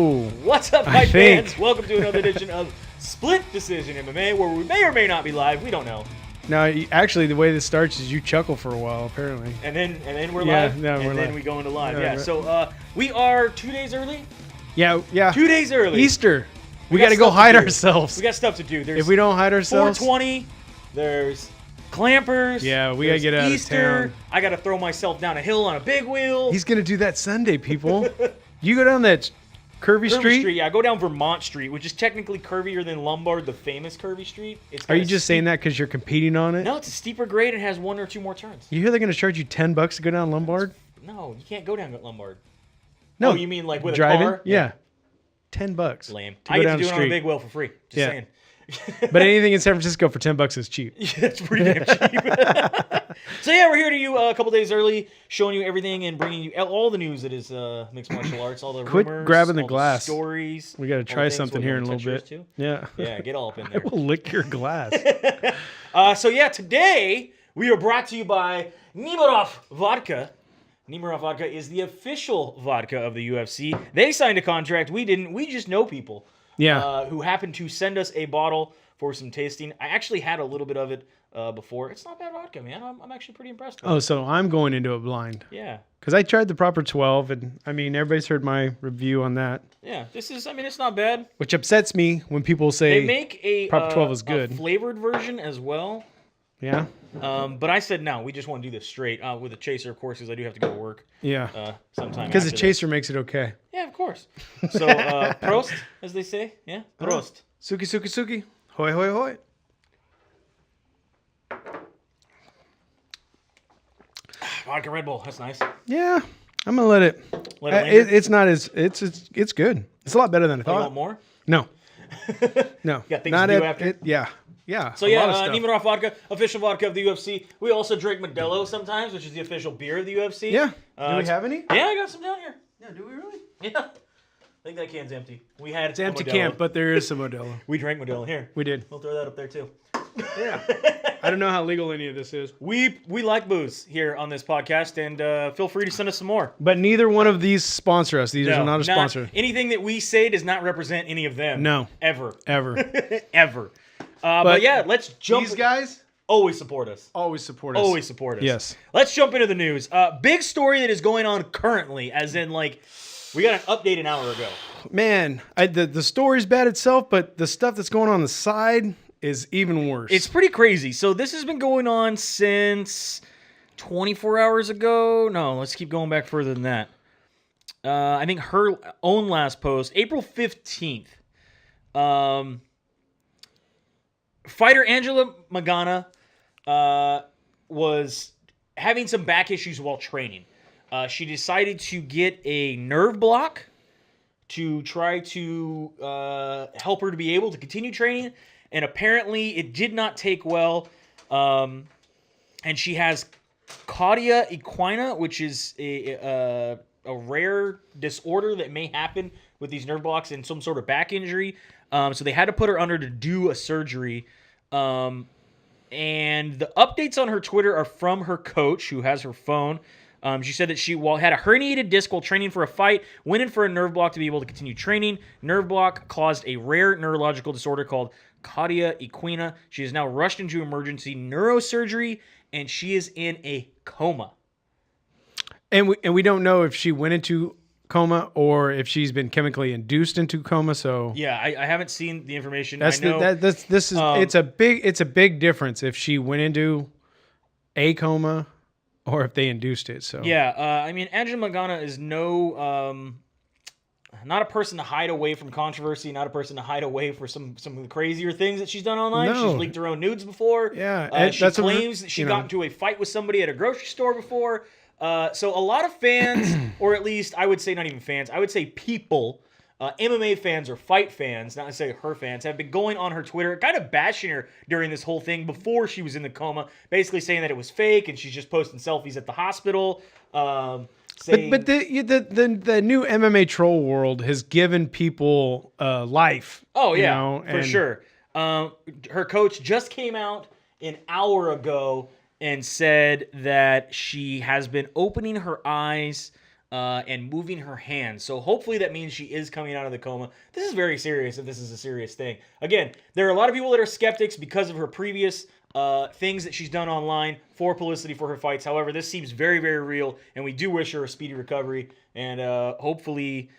Whoa. What's up, my fans? Welcome to another edition of Split Decision MMA, where we may or may not be live. We don't know. No, actually, the way this starts is you chuckle for a while, apparently. And then we're live. No, and we're then live. we go into live. Yeah, Yeah. right. So we are 2 days early. Yeah. 2 days early. Easter. We got got to go stuff to hide do. ourselves. We got stuff to do. There's If we don't hide ourselves. 420. There's clampers. Yeah, we got to get out Easter. of town. I got to throw myself down a hill on a big wheel. He's going to do that Sunday, people. You go down that curvy street? Yeah, I go down Vermont Street, which is technically curvier than Lombard, the famous curvy street. It's Are you kinda just saying that because you're competing on it? No, it's a steeper grade and has one or two more turns. You hear they're going to charge you $10 to go down Lombard? No, you can't go down Lombard. No. Oh, you mean like with driving? a car? Yeah. $10. Lame. To I go get down to do the it on a street. big wheel for free. Just Yeah. saying. But anything in San Francisco for $10 is cheap. Yeah, it's pretty damn cheap. So yeah, we're here to you a couple days early, showing you everything and bringing you all the news that is mixed martial arts, all the Quit rumors, grabbing the all glass. stories. We got to all try the things. something What, here you in a wanna little touch bit. yours too? Yeah. Yeah, get all up in I there. will lick your glass. So yeah, today we are brought to you by Nemirov Vodka. Nemirov Vodka is the official vodka of the UFC. They signed a contract. We didn't. We just know people who happened to send us a bottle for some tasting. I actually had a little bit of it before. It's not bad vodka, man. I'm actually pretty impressed with it. Oh, so I'm going into it blind. Yeah. Because I tried the proper 12, and I mean, everybody's heard my review on that. Yeah. This is, I mean, it's not bad. Which upsets me when people say They make a proper 12 is good. a flavored version as well. Yeah? But I said no. We just want to do this straight with a chaser, of course, because I do have to go to work. Yeah. Sometime. Because the after chaser makes it okay. this. Yeah, of course. So Prost, as they say. Yeah. Prost. Suki, suki, suki. Hoi, hoi, hoi. Vodka Red Bull. That's nice. Yeah. I'm going to let it. Let it linger. It's not as. It's good. It's a lot better than I You thought. want more? No. No. Got things not to do at, after? yeah. Yeah. So a yeah, lot of stuff. Nemirov Vodka, official vodka of the UFC. We also drink Modelo sometimes, which is the official beer of the UFC. Yeah. Do we have any? Yeah, I got some down here. Yeah, do we really? Yeah. I think that can's empty. We had It's empty Modelo. camp, but there is some Modelo. We drank Modelo. Here. We did. We'll throw that up there too. Yeah. I don't know how legal any of this is. We like booze here on this podcast, and feel free to send us some more. But neither one of these sponsor us. These are not a sponsor. Anything that we say does not represent any of them. No. Ever. Ever. Ever. But yeah, let's jump. These guys always support us. always support us. Always support us. Yes. Let's jump into the news. Big story that is going on currently, as in like we got an update an hour ago. Man, the story's bad itself, but the stuff that's going on the side is even worse. It's pretty crazy. So this has been going on since 24 hours ago. No, let's keep going back further than that. I think her own last post, April 15th. Fighter Angela Magana was having some back issues while training. She decided to get a nerve block to try to help her to be able to continue training. And apparently it did not take well. And she has cauda equina, which is a rare disorder that may happen with these nerve blocks and some sort of back injury. So they had to put her under to do a surgery. And the updates on her Twitter are from her coach, who has her phone. She said that she had a herniated disc while training for a fight, went in for a nerve block to be able to continue training. Nerve block caused a rare neurological disorder called cauda equina. She is now rushed into emergency neurosurgery, and she is in a coma. and we don't know if she went into coma or if she's been chemically induced into coma. So Yeah, I haven't seen the information. that's I know, it's a big difference if she went into a coma or if they induced it. So yeah, I mean, Angela Magana is not a person to hide away from controversy, not a person to hide away for some of the crazier things that she's done online. No. She's leaked her own nudes before. Yeah, she claims that she got into a fight with somebody at a grocery store before. So a lot of fans, or at least I would say not even fans, I would say people, MMA fans or fight fans, not necessarily her fans, have been going on her Twitter, kind of bashing her during this whole thing before she was in the coma, basically saying that it was fake and she's just posting selfies at the hospital. Saying, but the new MMA troll world has given people life. Oh yeah, you know, for sure. Her coach just came out an hour ago and said that she has been opening her eyes and moving her hands. So hopefully that means she is coming out of the coma. This is very serious if this is a serious thing. Again, there are a lot of people that are skeptics because of her previous things that she's done online for publicity for her fights. However, this seems very, very real, and we do wish her a speedy recovery, and hopefully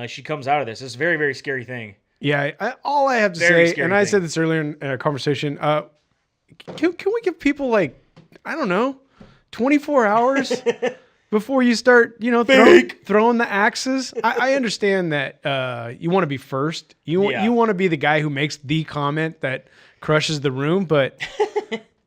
she comes out of this. It's a very, very scary thing. Yeah, all I have to say, and I said this earlier in a conversation, can we give people like, I don't know, 24 hours before you start, throwing the axes? I understand that you want to be first. You want to be the guy who makes the comment that crushes the room. But,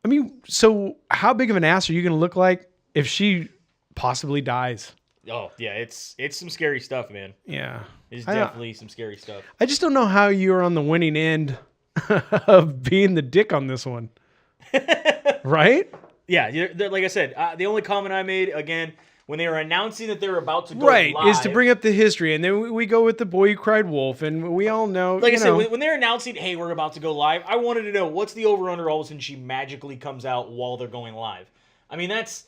I mean, so how big of an ass are you going to look like if she possibly dies? Oh, yeah, it's some scary stuff, man. Yeah. It's definitely some scary stuff. I just don't know how you're on the winning end of being the dick on this one. Right? Yeah, like I said, the only comment I made, again, when they were announcing that they were about to go live, is to bring up the history. And then we go with the boy who cried wolf, and we all know. Like I said, when they're announcing, hey, we're about to go live, I wanted to know, what's the over-under all of a sudden she magically comes out while they're going live? I mean, it's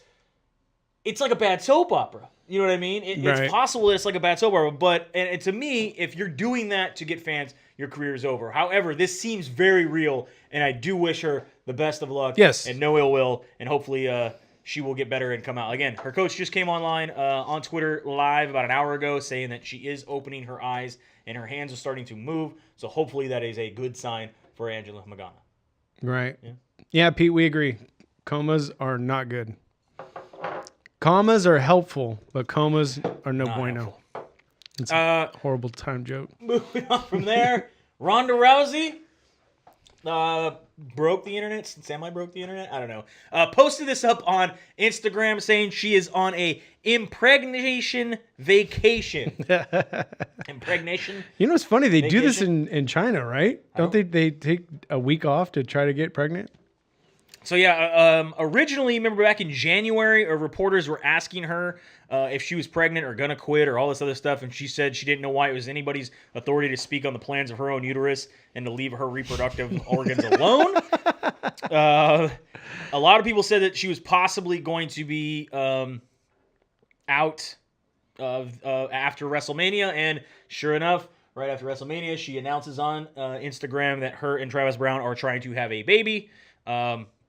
like a bad soap opera. You know what I mean? It's possible that it's like a bad soap opera, but and to me, if you're doing that to get fans, your career is over. However, this seems very real, and I do wish her the best of luck. Yes. And no ill will, and hopefully she will get better and come out. Again, her coach just came online on Twitter live about an hour ago saying that she is opening her eyes and her hands are starting to move, so hopefully that is a good sign for Angela Magana. Right. Yeah, Pete, we agree. Comas are not good. Commas are helpful, but comas are no bueno. Helpful. It's a horrible time joke. Moving on from there, Ronda Rousey broke the internet. Semi-broke the internet? I don't know. Posted this up on Instagram saying she is on a impregnation vacation. Impregnation? You know, it's funny. They do this in China, right? Don't they take a week off to try to get pregnant? So yeah, originally, remember back in January, reporters were asking her if she was pregnant or gonna quit or all this other stuff, and she said she didn't know why it was anybody's authority to speak on the plans of her own uterus and to leave her reproductive organs alone. A lot of people said that she was possibly going to be out after WrestleMania, and sure enough, right after WrestleMania, she announces on Instagram that her and Travis Browne are trying to have a baby.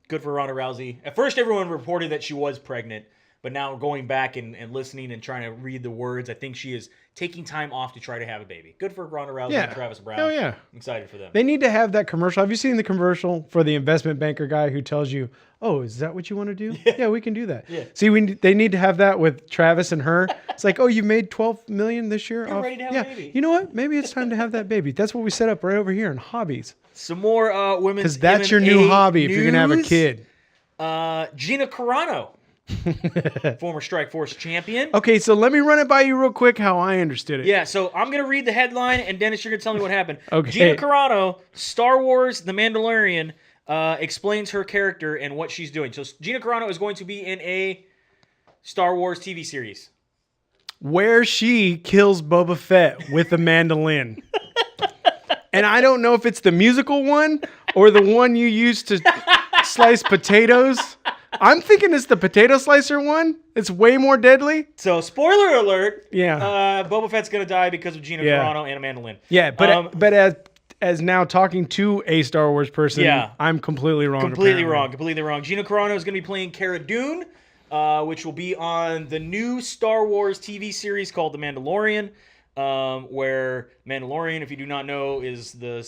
Good for Ronda Rousey. At first, everyone reported that she was pregnant, but now going back and listening and trying to read the words, I think she is taking time off to try to have a baby. Good for Ronda Rousey and Travis Browne. Oh, yeah. I'm excited for them. They need to have that commercial. Have you seen the commercial for the investment banker guy who tells you, oh, is that what you want to do? Yeah, we can do that. Yeah. See, they need to have that with Travis and her. It's like, oh, you made $12 million this year? You're ready to have a baby. You know what? Maybe it's time to have that baby. That's what we set up right over here in hobbies. Some more women's because that's your new hobby if you're going to have a kid. Gina Carano, former Strikeforce champion. Okay, so let me run it by you real quick how I understood it. Yeah, so I'm going to read the headline, and Dennis, you're going to tell me what happened. Okay. Gina Carano, Star Wars The Mandalorian, explains her character and what she's doing. So Gina Carano is going to be in a Star Wars TV series. Where she kills Boba Fett with a mandolin. And I don't know if it's the musical one or the one you use to slice potatoes. I'm thinking it's the potato slicer one. It's way more deadly. So, spoiler alert. Yeah. Boba Fett's going to die because of Gina Carano and a mandolin. Yeah, but as now talking to a Star Wars person, I'm completely wrong. Completely wrong. Gina Carano is going to be playing Cara Dune, which will be on the new Star Wars TV series called The Mandalorian. Where Mandalorian, if you do not know, is the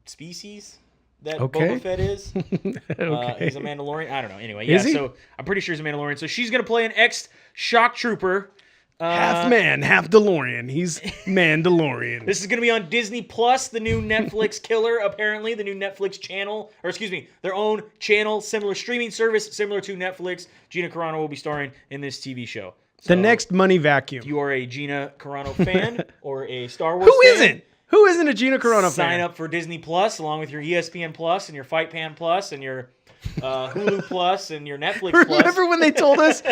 species that Boba Fett is. He's a Mandalorian. I don't know. Anyway, yeah. So I'm pretty sure he's a Mandalorian. So she's gonna play an ex-shock trooper, half man, half DeLorean. He's Mandalorian. This is gonna be on Disney Plus, the new Netflix killer. Apparently, the new Netflix channel, or excuse me, their own channel, similar streaming service, similar to Netflix. Gina Carano will be starring in this TV show. So, the next money vacuum. If you are a Gina Carano fan or a Star Wars fan. Who isn't a Gina Carano fan? Sign up for Disney Plus along with your ESPN Plus and your Fight Pan Plus and your Hulu Plus and your Netflix Plus. Remember when they told us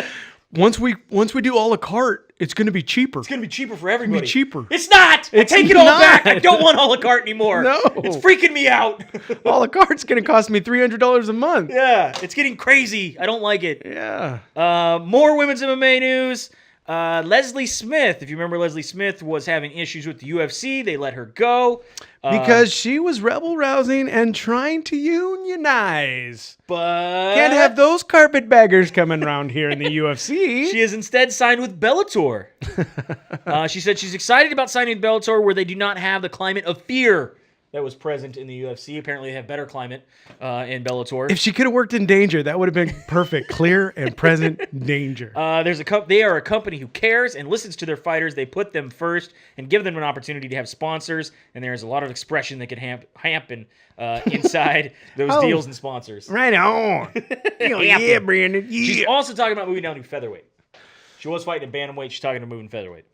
once we do a la carte, it's going to be cheaper. It's going to be cheaper for everybody. It's cheaper. It's not. I take it all back. I don't want a la carte anymore. No. It's freaking me out. A la carte's going to cost me $300 a month. Yeah. It's getting crazy. I don't like it. Yeah. More women's MMA news. Leslie Smith, if you remember, Leslie Smith was having issues with the UFC. They let her go. Because she was rebel-rousing and trying to unionize. But can't have those carpetbaggers coming around here in the UFC. She is instead signed with Bellator. She said she's excited about signing with Bellator, where they do not have the climate of fear that was present in the UFC. Apparently, they have better climate in Bellator. If she could have worked in Danger, that would have been perfect. Clear and present Danger. They are a company who cares and listens to their fighters. They put them first and give them an opportunity to have sponsors. And there is a lot of expression that can happen inside those deals and sponsors. Right on. Yeah, Brandon. Yeah. She's also talking about moving down to featherweight. She was fighting in bantamweight. She's talking about moving featherweight.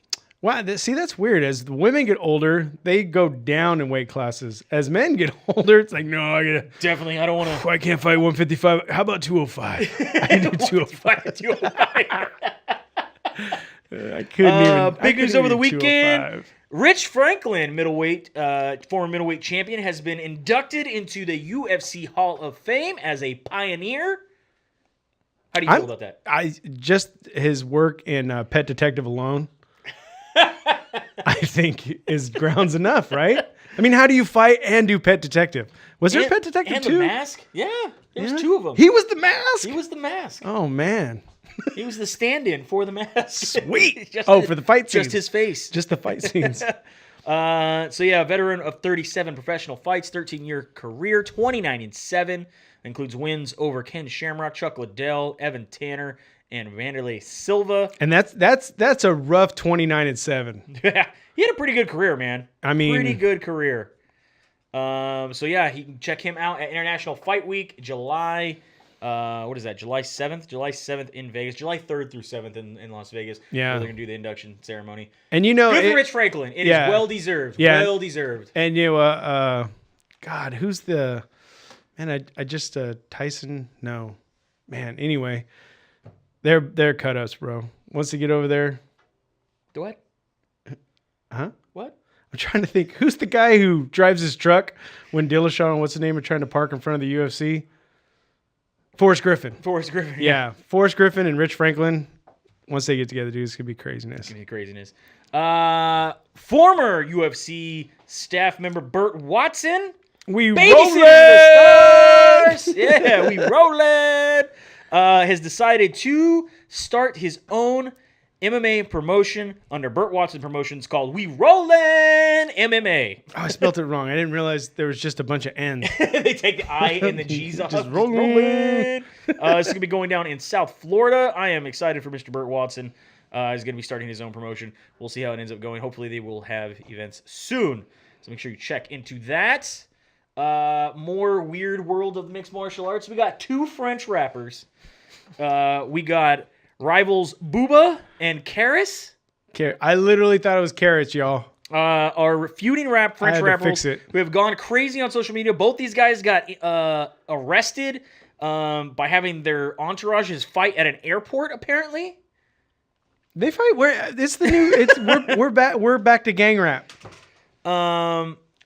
Wow, see, that's weird. As the women get older, they go down in weight classes. As men get older, it's like, no, I don't want to. I can't fight 155. How about 205? I can do 205. I couldn't even. Big news over the weekend. Rich Franklin, former middleweight champion, has been inducted into the UFC Hall of Fame as a pioneer. How do you feel about that? Just his work in Pet Detective alone, I think is grounds enough, right? I mean, how do you fight and do Pet Detective? Was there Pet Detective too? And The Mask? Yeah, there's two of them. He was the Mask? He was the Mask. Oh, man. He was the stand-in for the Mask. Sweet. For the fight scenes. Just his face. Just the fight scenes. Veteran of 37 professional fights, 13-year career, 29-7. Includes wins over Ken Shamrock, Chuck Liddell, Evan Tanner, and Vanderlei Silva. And that's a rough 29-7. He had a pretty good career, man. Pretty good career. He can check him out at International Fight Week, July. What is that? July 7th? July 7th in Vegas. July 3rd through 7th in Las Vegas. Yeah. Where they're going to do the induction ceremony. And good for Rich Franklin. It is well deserved. Yeah. Well deserved. And God, who's the man? I just Tyson. No, man. Anyway, they're cut us, bro. Once they get over there. What? Huh? What? I'm trying to think. Who's the guy who drives his truck when Dillashaw and what's his name are trying to park in front of the UFC? Forrest Griffin. Yeah. Forrest Griffin and Rich Franklin. Once they get together, dude, it's going to be craziness. It's going to be craziness. Former UFC staff member Burt Watson. We rollin'! The stars. Yeah, we rollin'. Has decided to start his own MMA promotion under Burt Watson Promotions called We Rollin' MMA. Oh, I spelled it wrong. I didn't realize there was just a bunch of N's. They take the I and the G's off. Just rollin'. This is going to be going down in South Florida. I am excited for Mr. Burt Watson. He's going to be starting his own promotion. We'll see how it ends up going. Hopefully they will have events soon. So make sure you check into that. More weird world of mixed martial arts. We got two French rappers. We got rivals Booba and Kaaris. I literally thought it was Carrots, y'all. Are feuding French rappers who have gone crazy on social media. Both these guys got arrested by having their entourages fight at an airport, apparently. They fight where it's the new we're back to gang rap.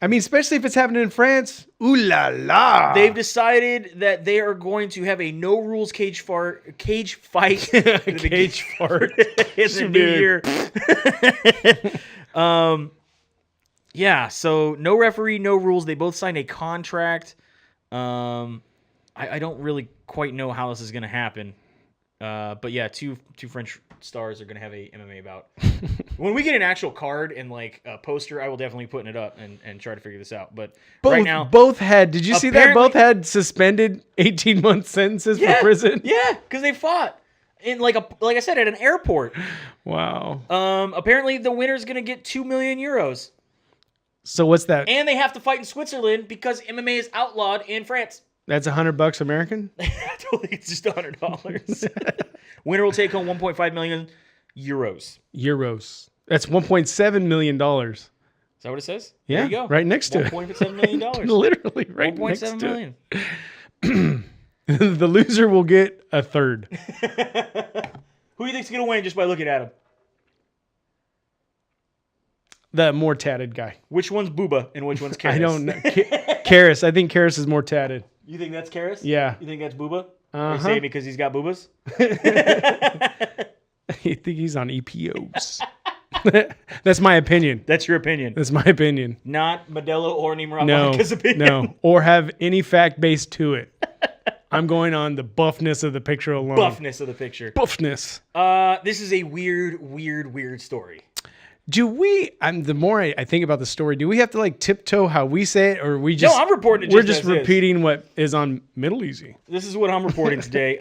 I mean, especially if it's happening in France. Ooh la la. They've decided that they are going to have a no rules cage fight. Cage fart in the new year. Yeah, so no referee, no rules. They both signed a contract. I don't really quite know how this is going to happen. But yeah, two French stars are going to have a MMA bout. When we get an actual card and like a poster, I will definitely be putting it up and try to figure this out. But right now, both had. Did you see that? Both had suspended 18-month sentences for prison. Yeah, because they fought in like I said, at an airport. Wow. Apparently the winner's going to get 2 million euros. So what's that? And they have to fight in Switzerland because MMA is outlawed in France. That's $100 American? I don't think it's just $100. Winner will take home 1.5 million euros. Euros. That's $1.7 million. Is that what it says? Yeah, there you go. Right next to it. $1.7 million. Literally right next to 1.7 million. The loser will get a third. Who do you think's going to win just by looking at him? The more tatted guy. Which one's Booba and which one's Kaaris? I don't know. Kaaris. I think Kaaris is more tatted. You think that's Kaaris? Yeah. You think that's Booba? Uh-huh. Are you saying because he's got boobas? think he's on EPOs. That's my opinion. That's your opinion. That's my opinion. Not Modelo or Nimrod opinion. No, or have any fact base to it. I'm going on the buffness of the picture alone. Buffness of the picture. Buffness. This is a weird story. Do we? The more I think about the story, do we have to like tiptoe how we say it, or we just? No, I'm reporting it. We're just repeating what is on Middle Easy. This is what I'm reporting today.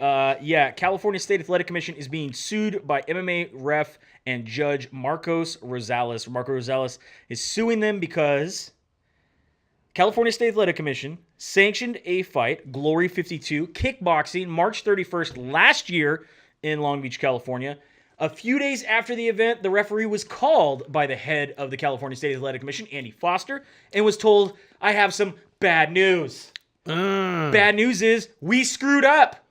California State Athletic Commission is being sued by MMA ref and judge Marcos Rosales. Marcos Rosales is suing them because California State Athletic Commission sanctioned a fight, Glory 52, kickboxing, March 31st last year in Long Beach, California. A few days after the event, the referee was called by the head of the California State Athletic Commission, Andy Foster, and was told, I have some bad news. Bad news is we screwed up.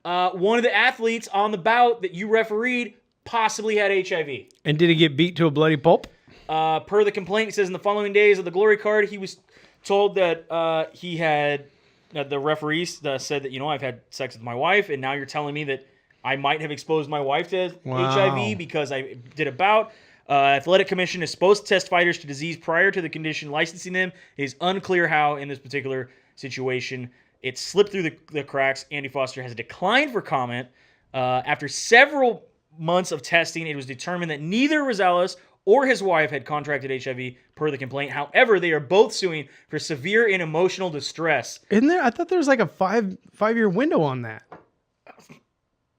One of the athletes on the bout that you refereed possibly had HIV. And did he get beat to a bloody pulp? Per the complaint, it says in the following days of the Glory card, he was told that he had, the referees said that, I've had sex with my wife, and now you're telling me that I might have exposed my wife to HIV because I did a bout. Athletic Commission is supposed to test fighters to disease prior to the condition licensing them. It is unclear how, in this particular situation, it slipped through the cracks. Andy Foster has declined for comment. After several months of testing, it was determined that neither Rosales or his wife had contracted HIV per the complaint. However, they are both suing for severe and emotional distress. Isn't there? I thought there was like a five-year window on that.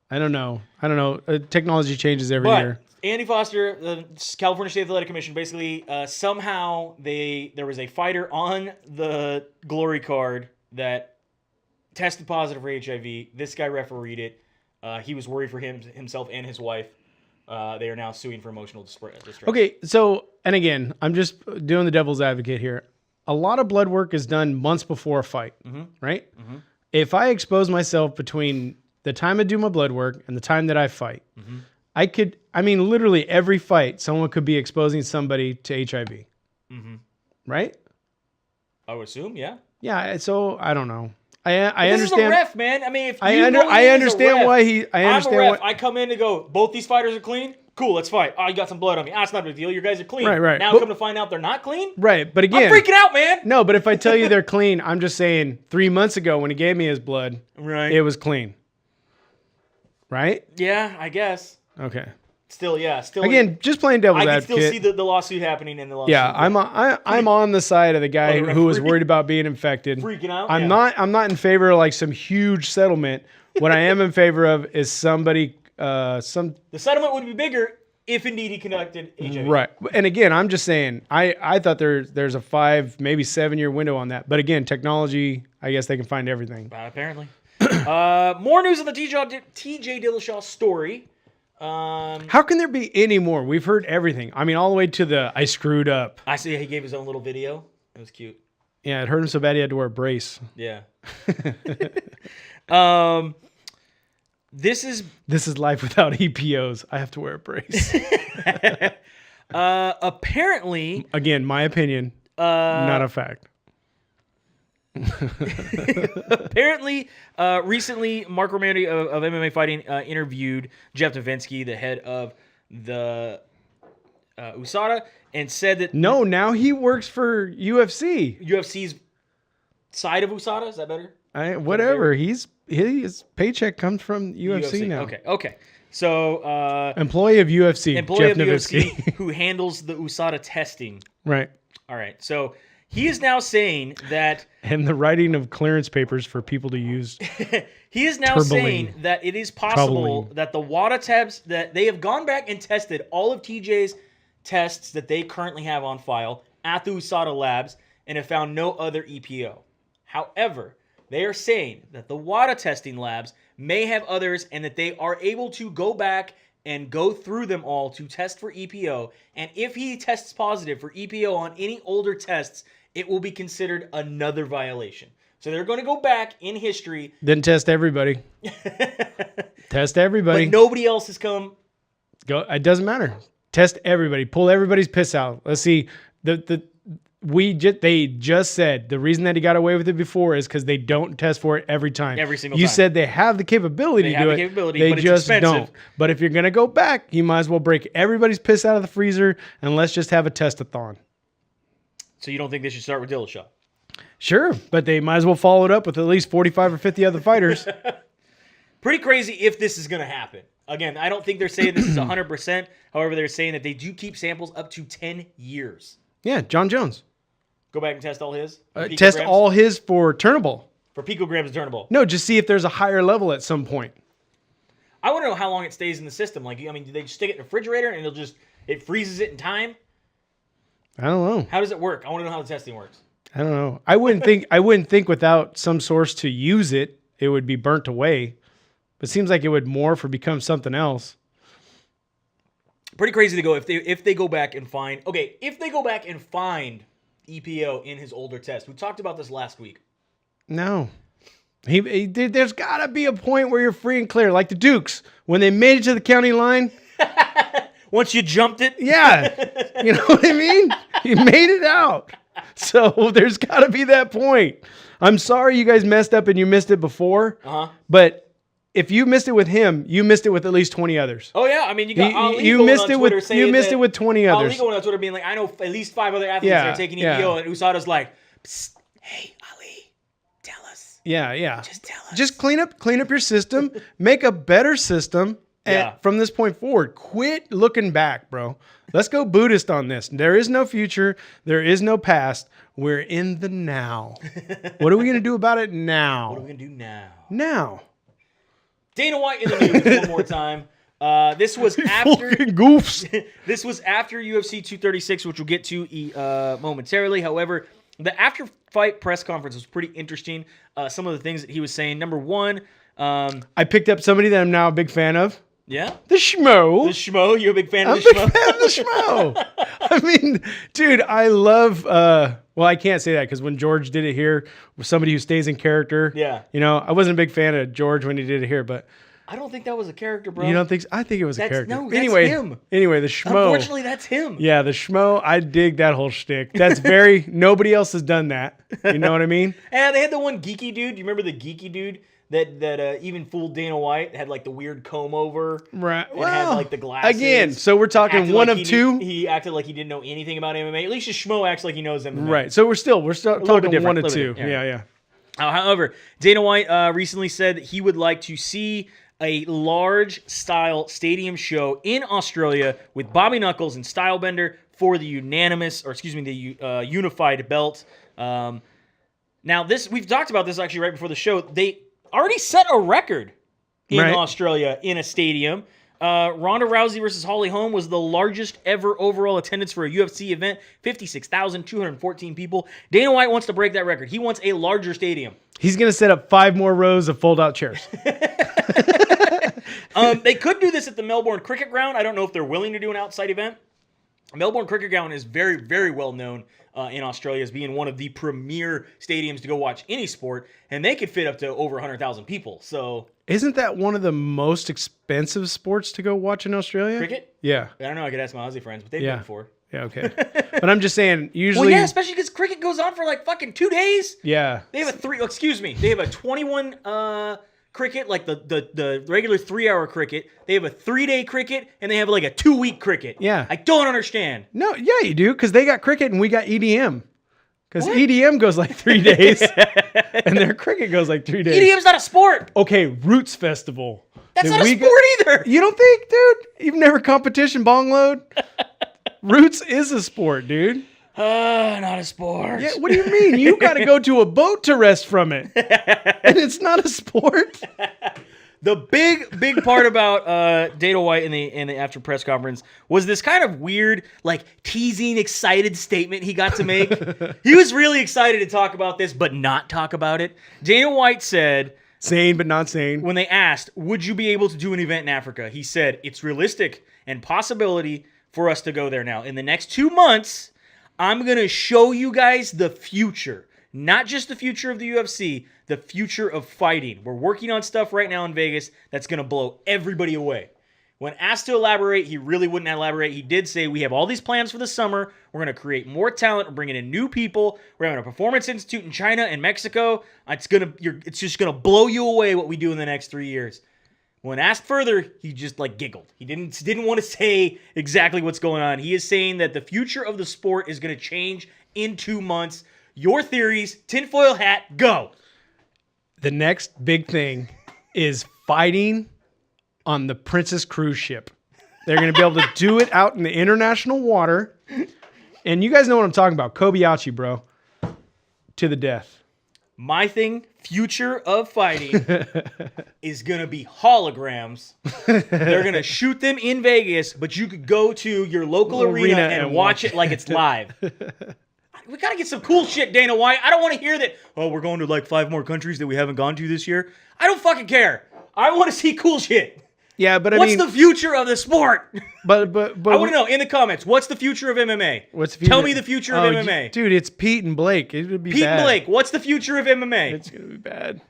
I don't know. Technology changes every year. Andy Foster, the California State Athletic Commission, basically somehow there was a fighter on the Glory card that tested positive for HIV. This guy refereed it. He was worried for himself and his wife. They are now suing for emotional distress. Okay, so, and again, I'm just doing the devil's advocate here. A lot of blood work is done months before a fight, right? Mm-hmm. If I expose myself between the time I do my blood work and the time that I fight, literally every fight, someone could be exposing somebody to HIV. Mm-hmm. Right? I would assume, yeah. Yeah, so I don't know. I understand. This is a ref, man. I mean, if I understand why he. I'm a ref. I come in to go, both these fighters are clean? Cool, let's fight. Oh, you got some blood on me. It's not a big deal. You guys are clean. Right. Now come to find out they're not clean? Right, but again. I'm freaking out, man. No, but if I tell you they're clean, I'm just saying 3 months ago when he gave me his blood, it was clean. Right? Yeah, I guess. Okay. Still. Again, just playing devil's advocate. I can still see the lawsuit happening in the lawsuit. Yeah, I'm on the side of the guy who was worried about being infected. Freaking out. I'm not in favor of like some huge settlement. What I am in favor of is somebody The settlement would be bigger if indeed he conducted HIV. Right. And again, I'm just saying I thought there's a 5, maybe 7 year window on that. But again, technology, I guess they can find everything. Apparently. More news on the TJ Dillashaw story. How can there be any more? We've heard everything. I mean, all the way to the I screwed up. I see he gave his own little video. It was cute. Yeah, it hurt him so bad he had to wear a brace. Yeah. This is life without EPOs. I have to wear a brace. Apparently, again, my opinion, not a fact. Apparently, recently, Mark Romandy of MMA Fighting interviewed Jeff Davinsky, the head of the USADA, and said that now he works for UFC. UFC's side of USADA. Is that better? Whatever. His paycheck comes from UFC now. Okay. So employee of UFC, Jeff Davinsky, who handles the USADA testing. Right. All right. So he is now saying that and the writing of clearance papers for people to use. He is now saying that it is possible that the WADA tabs that they have gone back and tested all of TJ's tests that they currently have on file at the USADA labs and have found no other EPO. However, they are saying that the WADA testing labs may have others and that they are able to go back and go through them all to test for EPO. And if he tests positive for EPO on any older tests, it will be considered another violation. So they're going to go back in history. Then test everybody. Test everybody. But nobody else has come. It doesn't matter. Test everybody. Pull everybody's piss out. Let's see. They just said the reason that he got away with it before is because they don't test for it every time. Every single time. You said they have the capability to do it. They but just it's don't. But if you're going to go back, you might as well break everybody's piss out of the freezer and let's just have a test-a-thon. So you don't think they should start with Dillashaw? Sure, but they might as well follow it up with at least 45 or 50 other fighters. Pretty crazy if this is going to happen. Again, I don't think they're saying this is 100%. However, they're saying that they do keep samples up to 10 years. Yeah, John Jones. Go back and test all his? Test all his for turnable. For picograms and turnable? No, just see if there's a higher level at some point. I want to know how long it stays in the system. Like, I mean, do they just stick it in the refrigerator and it freezes it in time? I don't know. How does it work? I want to know how the testing works. I don't know. I wouldn't think without some source to use it, it would be burnt away. But it seems like it would morph or become something else. Pretty crazy to go if they go back and find EPO in his older test. We talked about this last week. No. There's got to be a point where you're free and clear, like the Dukes. When they made it to the county line. Once you jumped it? Yeah. You know what I mean? He made it out. So there's got to be that point. I'm sorry you guys messed up and you missed it before. But if you missed it with him, you missed it with at least 20 others. Oh yeah, I mean you got you missed it with 20 others. Ali going on Twitter being like, I know at least 5 other athletes that are taking EPO, and USADA's like, hey Ali, tell us. Yeah. Just tell us. Just clean up your system, make a better system. From this point forward, quit looking back, bro. Let's go Buddhist on this. There is no future. There is no past. We're in the now. What are we going to do about it now? What are we going to do now? Now. Dana White in the news one more time. This was after goofs. This was after UFC 236, which we'll get to momentarily. However, the after-fight press conference was pretty interesting. Some of the things that he was saying. Number one, I picked up somebody that I'm now a big fan of. Yeah? The Schmo. The Schmo? You're a big fan of the Schmo? I'm a big fan of the Schmo. I mean, dude, I love... well, I can't say that because when George did it here, with somebody who stays in character... Yeah. You know, I wasn't a big fan of George when he did it here, but... I don't think that was a character, bro. You don't think so? I think it was a character. No, that's him. Anyway, the Schmo... Unfortunately, that's him. Yeah, the Schmo, I dig that whole shtick. That's very... Nobody else has done that. You know what I mean? And they had the one geeky dude. You remember the geeky dude? That even fooled Dana White, had like the weird comb over, right? And had like the glasses. Again, so we're talking one of two. He acted like he didn't know anything about MMA. At least the Schmo acts like he knows MMA. Right. So we're still talking one of two. Yeah. However, Dana White recently said that he would like to see a large style stadium show in Australia with Bobby Knuckles and Stylebender for the unified belt. Now we've talked about this actually right before the show. They already set a record in Australia in a stadium. Ronda Rousey versus Holly Holm was the largest ever overall attendance for a UFC event, 56,214 people. Dana White wants to break that record. He wants a larger stadium. He's going to set up 5 more rows of fold-out chairs. They could do this at the Melbourne Cricket Ground. I don't know if they're willing to do an outside event. Melbourne Cricket Ground is very, very well known in Australia as being one of the premier stadiums to go watch any sport, and they could fit up to over 100,000 people. So, isn't that one of the most expensive sports to go watch in Australia? Cricket? Yeah. I don't know. I could ask my Aussie friends, but they've been before. Yeah, okay. But I'm just saying, usually... Well, yeah, especially because cricket goes on for like fucking 2 days. Yeah. They have They have a 21 cricket, like the regular 3-hour cricket. They have a 3-day cricket, and they have like a 2-week cricket. Yeah. I don't understand. No, yeah, you do, because they got cricket and we got EDM. Because EDM goes like 3 days, and their cricket goes like 3 days. EDM's not a sport. Okay, Roots Festival. That's not a sport either. You don't think, dude? You've never competition bong load? Roots is a sport, dude. Not a sport. Yeah, what do you mean? You got to go to a boat to rest from it. And it's not a sport? The big part about Dana White in the after press conference was this kind of weird, like, teasing, excited statement he got to make. He was really excited to talk about this, but not talk about it. Dana White said... Sane, but not sane. When they asked, would you be able to do an event in Africa? He said, it's realistic and possibility for us to go there now. In the next 2 months... I'm going to show you guys the future. Not just the future of the UFC, the future of fighting. We're working on stuff right now in Vegas that's going to blow everybody away. When asked to elaborate, he really wouldn't elaborate. He did say, we have all these plans for the summer. We're going to create more talent. We're bringing in new people. We're having a performance institute in China and Mexico. It's just going to blow you away what we do in the next 3 years. When asked further, he just giggled. He didn't want to say exactly what's going on. He is saying that the future of the sport is going to change in 2 months. Your theories, tinfoil hat, go. The next big thing is fighting on the Princess cruise ship. They're going to be able to do it out in the international water. And you guys know what I'm talking about. Kobayashi, bro. To the death. My thing, future of fighting, is going to be holograms. They're going to shoot them in Vegas, but you could go to your local arena and watch it like it's live. We got to get some cool shit, Dana White. I don't want to hear that, we're going to 5 more countries that we haven't gone to this year. I don't fucking care. I want to see cool shit. Yeah, but what's the future of the sport? But I want to know in the comments. What's the future of MMA? Tell me the future of MMA. Dude, it's Pete and Blake. It would be Pete bad. and Blake. What's the future of MMA? It's gonna be bad.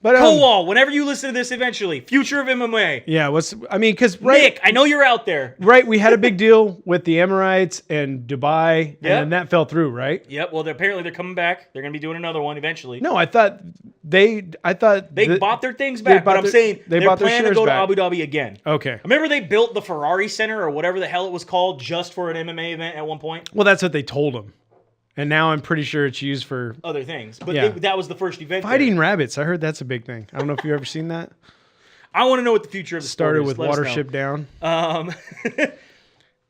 But Kowal, whenever you listen to this, eventually, future of MMA. Yeah, because Nick, I know you're out there. Right, we had a big deal with the Emirates and Dubai, and that fell through, right? Yep. Well, apparently they're coming back. They're gonna be doing another one eventually. No, I thought they bought their things back, but I'm saying they're planning to go to Abu Dhabi again. Okay. Remember they built the Ferrari Center or whatever the hell it was called just for an MMA event at one point? Well, that's what they told them. And now I'm pretty sure it's used for other things. But that was the first event. Fighting rabbits. I heard that's a big thing. I don't know if you've ever seen that. I want to know what the future of the sport started with Watership Down. But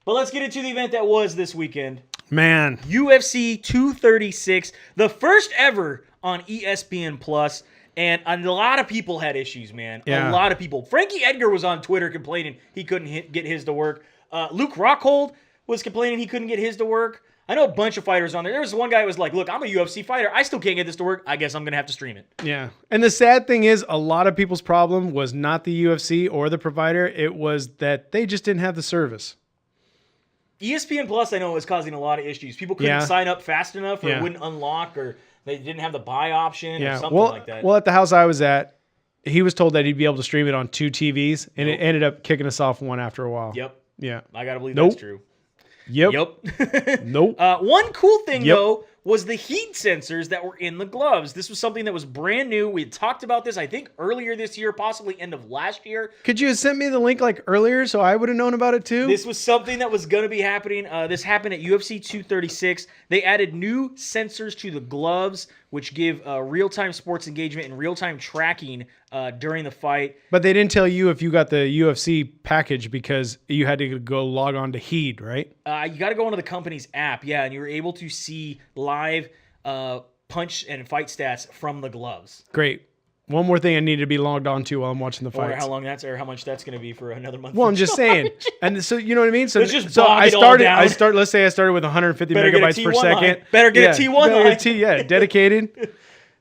let's get into the event that was this weekend. Man. UFC 236, the first ever on ESPN Plus. And a lot of people had issues, man. Yeah. A lot of people. Frankie Edgar was on Twitter complaining he couldn't get his to work. Luke Rockhold was complaining he couldn't get his to work. I know a bunch of fighters on there. There was one guy who was like, look, I'm a UFC fighter. I still can't get this to work. I guess I'm going to have to stream it. Yeah. And the sad thing is, a lot of people's problem was not the UFC or the provider. It was that they just didn't have the service. ESPN Plus, I know, was causing a lot of issues. People couldn't sign up fast enough, or it wouldn't unlock, or they didn't have the buy option, or something like that. Well, at the house I was at, he was told that he'd be able to stream it on 2 TVs, and it ended up kicking us off one after a while. Yep. Yeah. I got to believe that's true. Yep. Nope. One cool thing, though, was the heat sensors that were in the gloves. This was something that was brand new. We had talked about this, I think, earlier this year, possibly end of last year. Could you have sent me the link earlier so I would have known about it too? This was something that was going to be happening. This happened at UFC 236. They added new sensors to the gloves, which give real-time sports engagement and real-time tracking during the fight. But they didn't tell you if you got the UFC package because you had to go log on to HEED, right? You got to go onto the company's app, and you were able to see live punch and fight stats from the gloves. Great. One more thing I need to be logged on to while I'm watching the fights. Or how much that's going to be for another month. Well, I'm just saying. And so, you know what I mean? So, let's just let's say I started with 150 megabytes per second. Line. Better get a T1 line. Dedicated.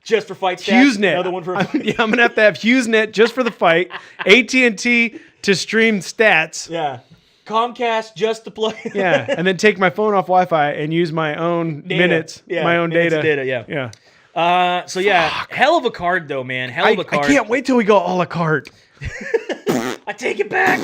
Just for fight stats. HughesNet. Another one for I'm going to have HughesNet just for the fight. AT&T to stream stats. Yeah. Comcast just to play. Yeah. And then take my phone off Wi-Fi and use my own minutes, my own data. Yeah. Hell of a card though, man. Hell of a card. I can't wait till we go a la carte. I take it back.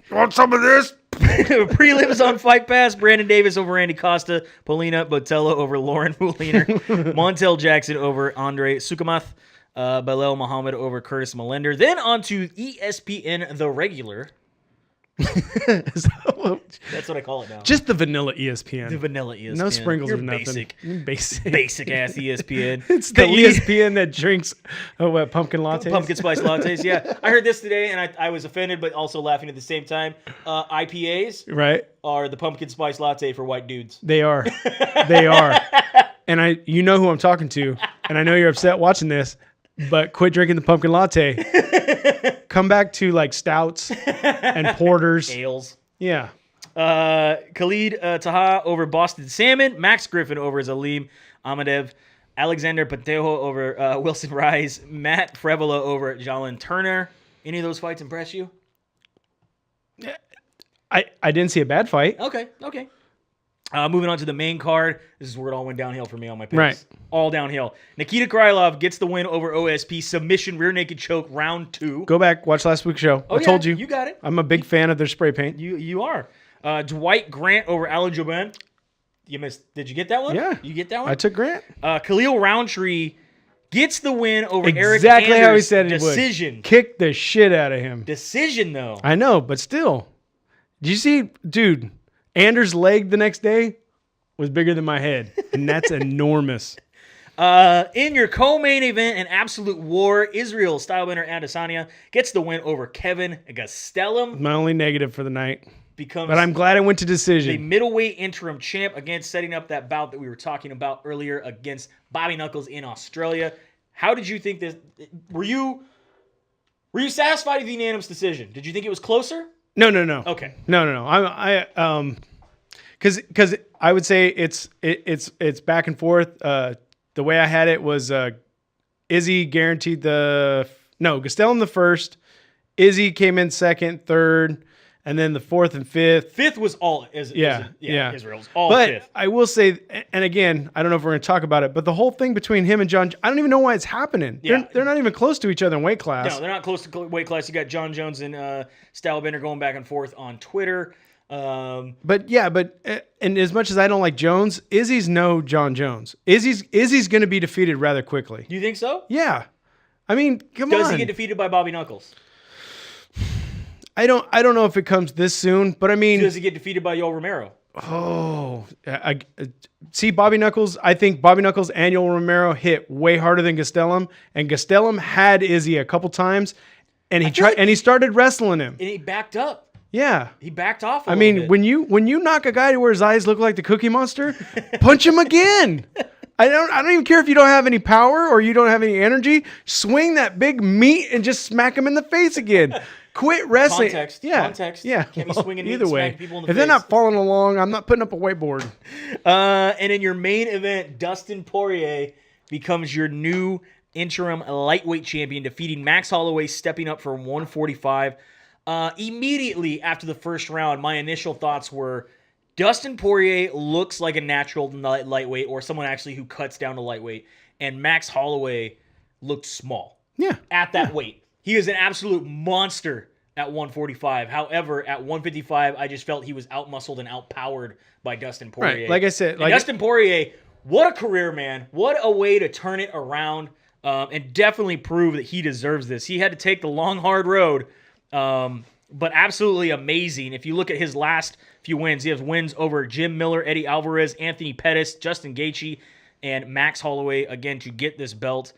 Want some of this? Prelims on Fight Pass. Brandon Davis over Andy Costa. Paulina Botello over Lauren Mouliner. Montel Jackson over Andre Sukumath. Belal Muhammad over Curtis Melender. Then on to ESPN The Regular. That's what I call it now. Just the vanilla ESPN. The vanilla ESPN. No sprinkles You're or nothing. Basic ass ESPN. It's the ESPN that drinks pumpkin lattes. Pumpkin spice lattes, yeah. I heard this today and I was offended but also laughing at the same time. IPAs are the pumpkin spice latte for white dudes. They are. And you know who I'm talking to, and I know you're upset watching this, but quit drinking the pumpkin latte. Come back to like stouts and porters. Ales. Yeah. Khalid Taha over Boston Salmon. Max Griffin over Zalim Amadev. Alexander Patejo over Wilson Rise. Matt Frevola over Jalen Turner. Any of those fights impress you? I didn't see a bad fight. Okay. Moving on to the main card. This is where it all went downhill for me on my picks. Right. All downhill. Nikita Krylov gets the win over OSP. Submission, rear naked choke, round 2. Go back, watch last week's show. I told you. You got it. I'm a big fan of their spray paint. You are. Dwight Grant over Alan Jouban. You missed. Did you get that one? Yeah. You get that one? I took Grant. Khalil Roundtree gets the win over Eric Anders. Exactly how he said it would. Decision. Kick the shit out of him. Decision, though. I know, but still. Did you see, dude, Anders' leg the next day was bigger than my head, and that's enormous. In your co-main event, an absolute war, Israel Stylebender Adesanya gets the win over Kevin Gastelum. My only negative for the night. Becomes but I'm glad it went to decision. The middleweight interim champ, again, setting up that bout that we were talking about earlier against Bobby Knuckles in Australia. How did you think this? Were you satisfied with the unanimous decision? Did you think it was closer? No. Okay. No. Because I would say it's back and forth. The way I had it was Izzy guaranteed Gastelum the first. Izzy came in second, third, and then the fourth and fifth. Fifth was all Israel's all but fifth. I will say, and again, I don't know if we're going to talk about it, but the whole thing between him and John, I don't even know why it's happening. Yeah. They're not even close to each other in weight class. No, they're not close to weight class. You got John Jones and Stylebender going back and forth on Twitter. And as much as I don't like Jones, Izzy's no John Jones. Izzy's going to be defeated rather quickly. Do you think so? Yeah. I mean, come on. Does he get defeated by Bobby Knuckles? I don't know if it comes this soon, but I mean, does he get defeated by Yoel Romero? Oh, I see Bobby Knuckles. I think Bobby Knuckles and Yoel Romero hit way harder than Gastelum, and Gastelum had Izzy a couple times, and he started wrestling him, and he backed up. Yeah, he backed off. I mean, when you knock a guy to where his eyes look like the Cookie Monster, punch him again. I don't even care if you don't have any power or you don't have any energy. Swing that big meat and just smack him in the face again. Quit wrestling. Context. Yeah. Can't be swinging either way. People in the if face. They're not following along, I'm not putting up a whiteboard. And in your main event, Dustin Poirier becomes your new interim lightweight champion, defeating Max Holloway, stepping up from 145. Immediately after the first round, my initial thoughts were Dustin Poirier looks like a natural lightweight or someone actually who cuts down to lightweight, and Max Holloway looked small. Yeah. At that weight. He is an absolute monster at 145. However, at 155, I just felt he was outmuscled and outpowered by Dustin Poirier. Right. Like I said, Dustin Poirier, what a career, man. What a way to turn it around and definitely prove that he deserves this. He had to take the long, hard road, but absolutely amazing. If you look at his last few wins, he has wins over Jim Miller, Eddie Alvarez, Anthony Pettis, Justin Gaethje, and Max Holloway, again, to get this belt.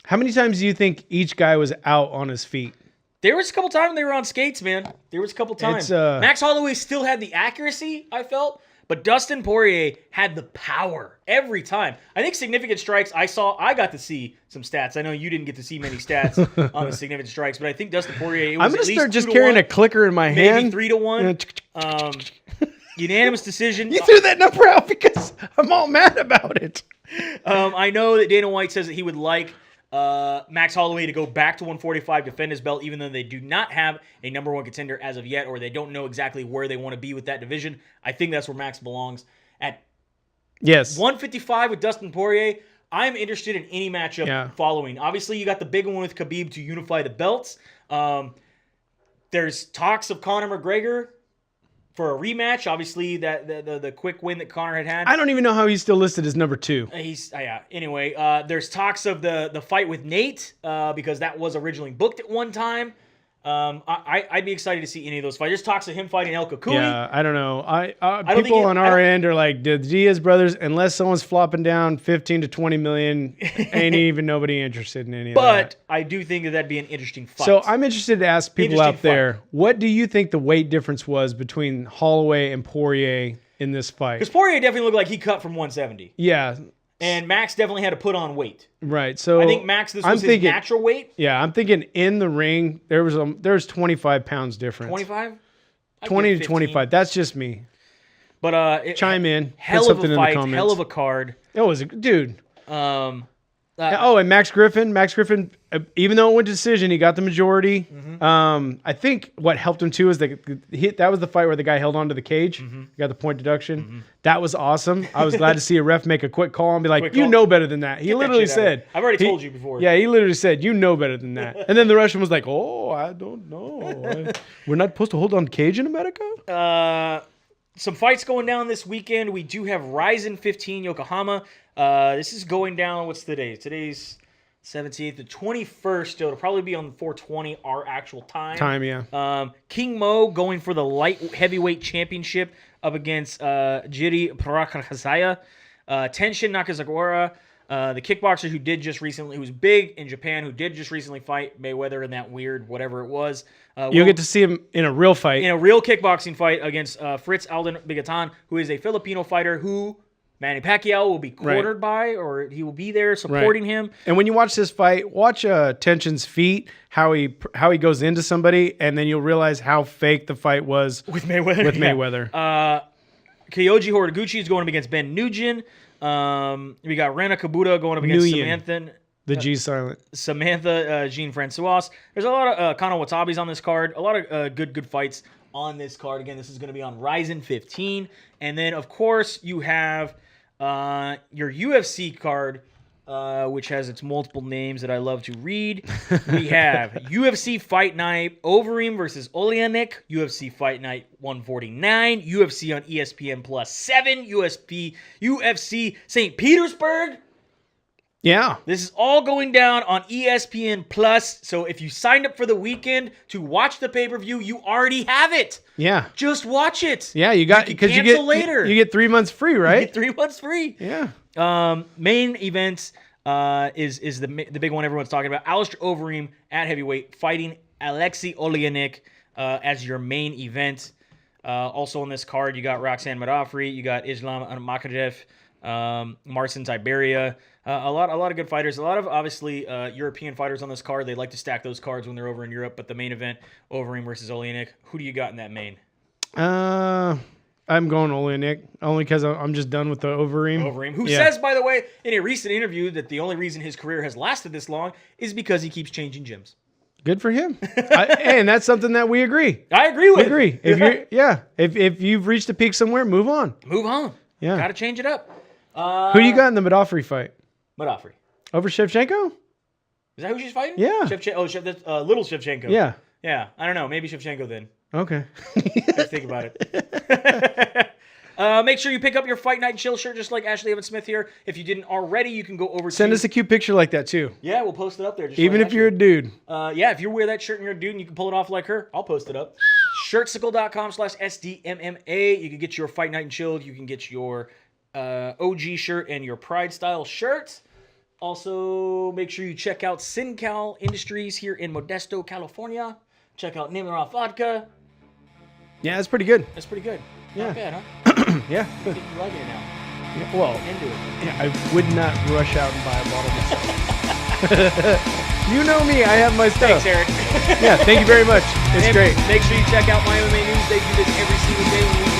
How many times do you think each guy was out on his feet? There was a couple times they were on skates, man. There was a couple times. Max Holloway still had the accuracy, I felt, but Dustin Poirier had the power every time. I think significant strikes, I got to see some stats. I know you didn't get to see many stats on the significant strikes, but I think Dustin Poirier, I'm going to start just carrying a clicker in my hand. Maybe 3-1. Unanimous decision. You threw that number out because I'm all mad about it. I know that Dana White says that he would like Max Holloway to go back to 145, defend his belt, even though they do not have a number one contender as of yet, or they don't know exactly where they want to be with that division. I think that's where Max belongs. At 155 with Dustin Poirier, I'm interested in any matchup following. Obviously, you got the big one with Khabib to unify the belts. There's talks of Conor McGregor for a rematch. Obviously, that the quick win that Conor had. I don't even know how he's still listed as number 2. Anyway, there's talks of the fight with Nate because that was originally booked at one time. I'd be excited to see any of those fights. There's talks of him fighting El Kakui. Yeah, I don't know. People on our end are like, the Diaz brothers, unless someone's flopping down 15 to 20 million, ain't even nobody interested in any of that. But I do think that'd be an interesting fight. So I'm interested to ask people out there, what do you think the weight difference was between Holloway and Poirier in this fight? Because Poirier definitely looked like he cut from 170. Yeah. And Max definitely had to put on weight. Right. So I think Max, this was his natural weight. Yeah, I'm thinking in the ring, there was 25 pounds difference. 25? 20 to 25. That's just me. But chime in. Hell of a fight. Hell of a card. It was, dude. And Max Griffin. Even though it went to decision, he got the majority. Mm-hmm. I think what helped him too is that was the fight where the guy held onto the cage. Mm-hmm. Got the point deduction. Mm-hmm. That was awesome. I was glad to see a ref make a quick call and be like, "You know better than that." He literally said, "I've already told you before." Yeah, he literally said, "You know better than that." And then the Russian was like, "Oh, I don't know. We're not supposed to hold on cage in America." Some fights going down this weekend. We do have Rizin 15 Yokohama. This is going down. What's the day? Today's 17th, the 21st. It'll probably be on 4:20 our actual time. Yeah. King Mo going for the light heavyweight championship up against Jiri Prakasaya. Tenshin Nakazawa, the kickboxer who's big in Japan, who did just recently fight Mayweather in that weird whatever it was. You'll get to see him in a real fight. In a real kickboxing fight against Fritz Alden Bigatan, who is a Filipino fighter who Manny Pacquiao will be cornered by, or he will be there supporting him. And when you watch this fight, watch Tenshin's feet, how he goes into somebody, and then you'll realize how fake the fight was with Mayweather. Kyoji Horiguchi is going up against Ben Nugent. We got Rana Kabuta going up against Samantha. The G silent. Samantha Jean-Francois. There's a lot of Kano Watabe's on this card. A lot of good fights on this card. Again, this is going to be on Rizin 15. And then, of course, you have your UFC card, which has its multiple names that I love to read. We have UFC Fight Night, Overeem versus Oleanik, UFC Fight Night 149, UFC on ESPN Plus 7, UFC St. Petersburg. Yeah. This is all going down on ESPN Plus. So if you signed up for the weekend to watch the pay-per-view, you already have it. Yeah. Just watch it. Yeah, you can cancel later. You get 3 months free, right? You get 3 months free. Yeah. Main events is the big one everyone's talking about. Alistair Overeem at heavyweight fighting Alexei Oleanik as your main event. Also on this card, you got Roxanne Modafferi, you got Islam Makhachev, Marcin Tiberius. A lot of good fighters. A lot of, obviously, European fighters on this card. They like to stack those cards when they're over in Europe. But the main event, Overeem versus Oleanik. Who do you got in that main? I'm going Oleanik, only because I'm just done with the Overeem. Who says, by the way, in a recent interview that the only reason his career has lasted this long is because he keeps changing gyms. Good for him. And that's something that we agree. I agree with. We agree. If you've reached a peak somewhere, move on. Move on. Yeah. Got to change it up. Who you got in the Modafferi fight? Modafferi. Over Shevchenko? Is that who she's fighting? Yeah. Little Shevchenko. Yeah. Yeah. I don't know. Maybe Shevchenko then. Okay. Let's think about it. Make sure you pick up your Fight Night Chill shirt, just like Ashley Evans Smith here. If you didn't already, you can go over Send us a cute picture like that, too. Yeah, we'll post it up there. Even if you're a dude. If you wear that shirt and you're a dude and you can pull it off like her, I'll post it up. Shirtsicle.com/SDMMA. You can get your Fight Night and Chill. You can get your OG shirt and your Pride Style shirt. Also, make sure you check out SinCal Industries here in Modesto, California. Check out Nimiroff Vodka. Yeah, that's pretty good. That's pretty good. Yeah. Not bad, huh? Yeah. Good. You liking it now? Yeah, well, into it. Yeah, I would not rush out and buy a bottle myself. You know me. I have my stuff. Thanks, Eric. Yeah, thank you very much. It's great. Make sure you check out my MMA News. They do this every single day when we